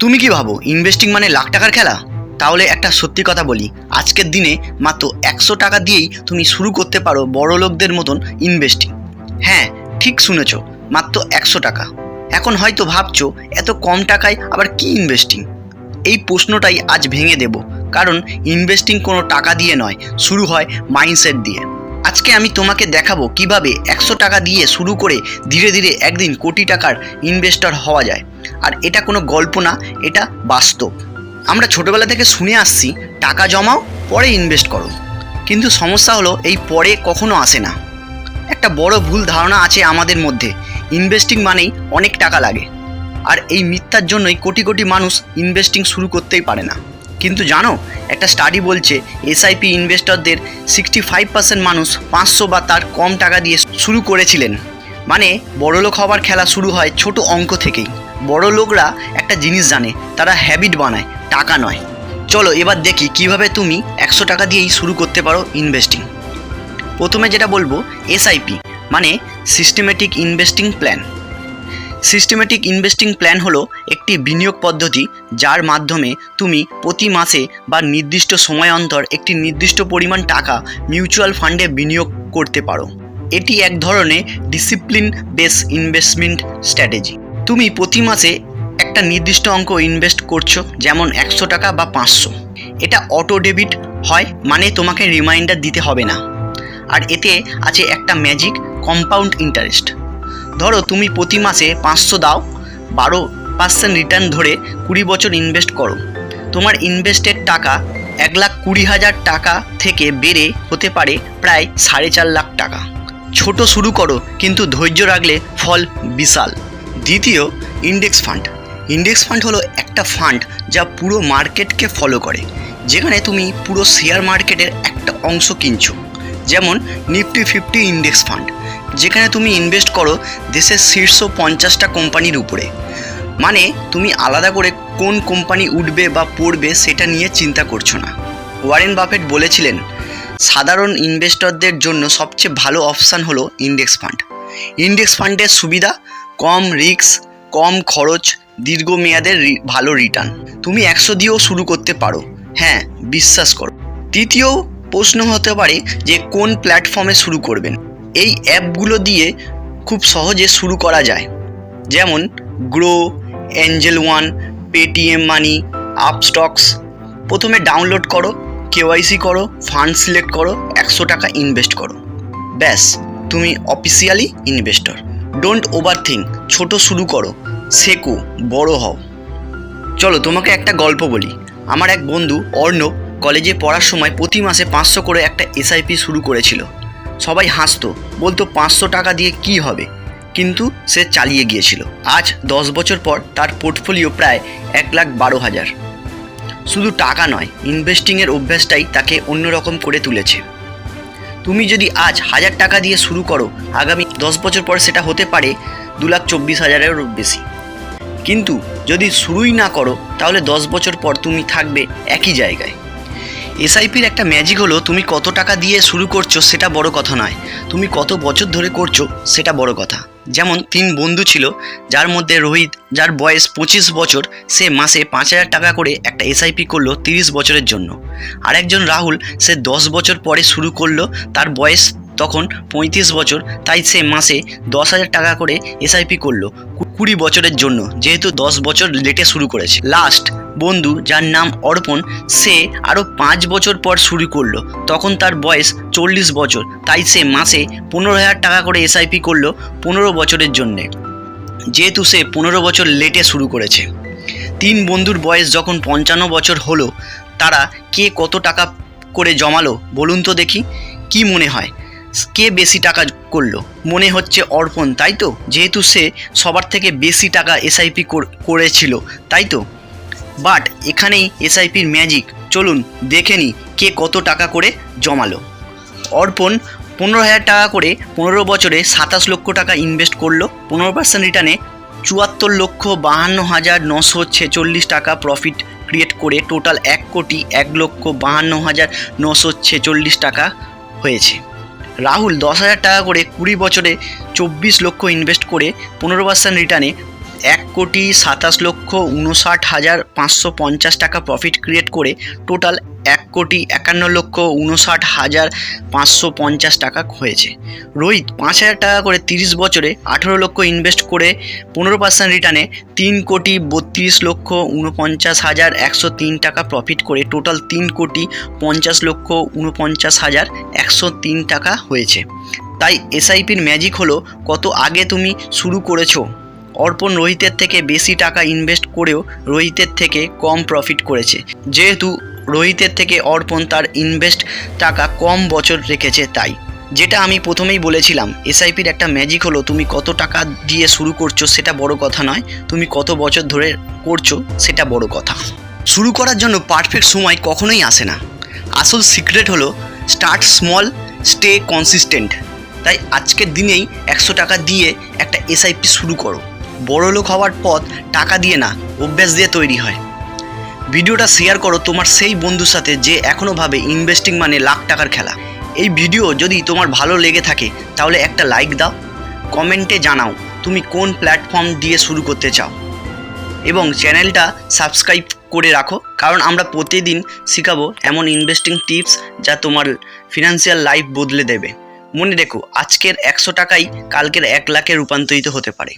তুমি কি ভাবো ইনভেস্টিং মানে লাখ টাকার খেলা? তাহলে একটা সত্যি কথা বলি, আজকের দিনে মাত্র 100 টাকা দিয়েই তুমি শুরু করতে পারো বড় লোকদের মতন ইনভেস্টিং। হ্যাঁ, ঠিক শুনেছো, মাত্র 100 টাকা। এখন হয়তো ভাবছো এত কম টাকায় আবার কি ইনভেস্টিং? এই প্রশ্নটাই আজ ভেঙে দেব, কারণ ইনভেস্টিং কোনো টাকা দিয়ে নয়, শুরু হয় মাইন্ডসেট দিয়ে। আজকে আমি তোমাকে দেখাবো কিভাবে 100 টাকা দিয়ে শুরু করে ধীরে ধীরে একদিন কোটি টাকার ইনভেস্টর হওয়া যায়। আর এটা কোনো গল্প না, এটা বাস্তব। আমরা ছোটবেলা থেকে শুনে আসছি টাকা জমাও পরে ইনভেস্ট করো, কিন্তু সমস্যা হলো এই পরে কখনো আসে না। একটা বড় ভুল ধারণা আছে আমাদের মধ্যে, ইনভেস্টিং মানেই অনেক টাকা লাগে। আর এই মিথ্যার জন্যই কোটি কোটি মানুষ ইনভেস্টিং শুরু করতেই পারে না। কিন্তু জানো, একটা স্টাডি বলছে এসআইপি ইনভেস্টরদের 65% মানুষ 500 বা তার কম টাকা দিয়ে শুরু করেছিলেন। মানে বড়লোক হওয়ার খেলা শুরু হয় ছোট অঙ্ক থেকেই। বড় লোকরা একটা জিনিস জানে, তারা হ্যাবিট বানায়, টাকা নয়। চলো এবার দেখি কিভাবে তুমি 100 টাকা দিয়েই শুরু করতে পারো ইনভেস্টিং। প্রথমে যেটা বলবো, এসআইপি মানে systematic investing plan. Systematic investing plan হলো একটি বিনিয়োগ পদ্ধতি যার মাধ্যমে তুমি প্রতি মাসে বা নির্দিষ্ট সময় অন্তর একটি নির্দিষ্ট পরিমাণ টাকা মিউচুয়াল ফান্ডে বিনিয়োগ করতে পারো। এটি এক ধরনের ডিসিপ্লিন বেস ইনভেস্টমেন্ট স্ট্র্যাটেজি। তুমি প্রতি মাসে একটা নির্দিষ্ট অঙ্ক ইনভেস্ট করছো, যেমন 100 টাকা বা 500। এটা অটো ডেবিট হয়, মানে তোমাকে রিমাইন্ডার দিতে হবে না। আর এতে আছে একটা ম্যাজিক, কম্পাউন্ড ইন্টারেস্ট। ধরো তুমি প্রতি মাসে 500 দাও, 12% রিটার্ন ধরে 20 বছর ইনভেস্ট করো। তোমার ইনভেস্টেড টাকা 1,20,000 টাকা থেকে বেড়ে হতে পারে প্রায় 4.5 লাখ টাকা। ছোট শুরু করো, কিন্তু ধৈর্য রাখলে ফল বিশাল। দ্বিতীয়, ইন্ডেক্স ফান্ড। ইন্ডেক্স ফান্ড হলো একটা ফান্ড যা পুরো মার্কেটকে ফলো করে, যেখানে তুমি পুরো শেয়ার মার্কেটের একটা অংশ কিনছো। যেমন নিফটি 50 ইন্ডেক্স ফান্ড, যেখানে তুমি ইনভেস্ট করো দেশের শীর্ষ 50টা কোম্পানির উপরে। মানে তুমি আলাদা করে কোন কোম্পানি উঠবে বা পড়বে সেটা নিয়ে চিন্তা করছো না। ওয়ারেন বাফেট বলেছিলেন, সাধারণ ইনভেস্টরদের জন্য সবচেয়ে ভালো অপশান হলো ইন্ডেক্স ফান্ড। ইন্ডেক্স ফান্ডের সুবিধা, কম রিস্ক, কম খরচ, দীর্ঘমেয়াদের ভালো রিটার্ন। তুমি 100 দিয়েও শুরু করতে পারো, হ্যাঁ বিশ্বাস করো। তৃতীয় প্রশ্ন হতে পারে যে কোন প্ল্যাটফর্মে শুরু করবেন। এই অ্যাপগুলো দিয়ে খুব সহজে শুরু করা যায়, যেমন গ্রো, এঞ্জেল ওয়ান, পেটিএম মানি, আপস্টক্স। প্রথমে ডাউনলোড করো, কেওয়াইসি করো, ফান্ড সিলেক্ট করো, 100 টাকা ইনভেস্ট করো, ব্যাস তুমি officially investor. Don't over think, ছোট শুরু করো, শেখো, বড় হও। চলো তোমাকে একটা গল্প বলি। আমার এক বন্ধু অর্ণব কলেজে পড়ার সময় প্রতি মাসে 500 করে একটা এসআইপি শুরু করেছিল। সবাই হাসতো, বলতো 500 টাকা দিয়ে কি হবে, কিন্তু সে চালিয়ে গিয়েছিল। আজ 10 বছর পর তার পোর্টফোলিও প্রায় 1,12,000। শুধু টাকা নয়, ইনভেস্টিংয়ের অভ্যাসটাই তাকে অন্যরকম করে তুলেছে। তুমি যদি আজ 1000 টাকা দিয়ে শুরু করো, আগামী 10 বছর পর সেটা হতে পারে 2,24,000-এরও বেশি। কিন্তু যদি শুরুই না করো, তাহলে 10 বছর পর তুমি থাকবে একই জায়গায়। এসআইপির একটা ম্যাজিক হলো, তুমি কত টাকা দিয়ে শুরু করছো সেটা বড় কথা নয়, তুমি কত বছর ধরে করছো সেটা বড় কথা। যেমন 3 বন্ধু ছিল, যার মধ্যে রোহিত, যার বয়স 25 বছর, সে মাসে 5,000 টাকা করে একটা এসআইপি করলো 30 বছরের জন্য। আরেকজন রাহুল, সে 10 বছর পরে শুরু করলো, তার বয়স তখন 35 বছর, তাই সে মাসে 10,000 টাকা করে এসআইপি করলো 20 বছরের জন্য, যেহেতু 10 বছর লেটে শুরু করেছে। লাস্ট বন্ধু, যার নাম অর্পণ, সে আরও 5 বছর পর শুরু করলো, তখন তার বয়স 40 বছর, তাই সে মাসে 15,000 টাকা করে এসআইপি করলো 15 বছরের জন্যে, যেহেতু সে 15 বছর লেটে শুরু করেছে। 3 বন্ধুর বয়স যখন 55 বছর হলো, তারা কে কত টাকা করে জমালো বলুন তো দেখি? কি মনে হয়, কে বেশি টাকা করলো? মনে হচ্ছে অর্পণ, তাই তো? যেহেতু সে সবার থেকে বেশি টাকা এসআইপি করেছিল, তাই তো? বাট এখানেই এসআইপির ম্যাজিক। চলুন দেখে নিই কে কত টাকা করে জমালো। অর্পণ 15,000 টাকা করে 15 বছরে 27 লক্ষ টাকা ইনভেস্ট করলো। 15% রিটার্নে 74,52,946 টাকা প্রফিট ক্রিয়েট করে টোটাল 1,51,52,946 টাকা হয়েছে। রাহুল 10,000 টাকা করে 20 বছরে 24 লক্ষ ইনভেস্ট করে 15% রিটার্নে 1,27,59,550 টাকা প্রফিট ক্রিয়েট করে টোটাল 1,51,59,550 টাকা হয়েছে। রোহিত 5,000 টাকা করে 30 বছরে 18 লক্ষ ইনভেস্ট করে 15% রিটার্নে 3,42,49,103 টাকা প্রফিট করে টোটাল 3,50,49,103 টাকা হয়েছে। তাই এসআইপির ম্যাজিক হলো কত আগে তুমি শুরু করেছো। অর্পণ রোহিতের থেকে বেশি টাকা ইনভেস্ট করেও রোহিতের থেকে কম প্রফিট করেছে, যেহেতু রোহিতের থেকে অর্পণ তার ইনভেস্ট টাকা কম বছর রেখেছে। তাই যেটা আমি প্রথমেই বলেছিলাম, এসআইপির একটা ম্যাজিক হলো তুমি কত টাকা দিয়ে শুরু করছো সেটা বড় কথা নয়, তুমি কত বছর ধরে করছো সেটা বড় কথা। শুরু করার জন্য পারফেক্ট সময় কখনোই আসে না। আসল সিক্রেট হলো স্টার্ট স্মল, স্টে কনসিস্টেন্ট। তাই আজকের দিনেই 100 টাকা দিয়ে একটা এসআইপি শুরু করো। বড়লোক হওয়ার পথ টাকা দিয়ে না, অভ্যাস দিয়ে তৈরি হয়। ভিডিওটা শেয়ার করো তোমার সেই বন্ধুর সাথে যে এখনও ভাবে ইনভেস্টিং মানে লাখ টাকার খেলা। এই ভিডিও যদি তোমার ভালো লেগে থাকে তাহলে একটা লাইক দাও, কমেন্টে জানাও তুমি কোন প্ল্যাটফর্ম দিয়ে শুরু করতে চাও, এবং চ্যানেলটা সাবস্ক্রাইব করে রাখো, কারণ আমরা প্রতিদিন শেখাবো এমন ইনভেস্টিং টিপস যা তোমার ফিনান্সিয়াল লাইফ বদলে দেবে। মনে রেখো, আজকের 100 টাকাই কালকের 1 লাখে রূপান্তরিত হতে পারে।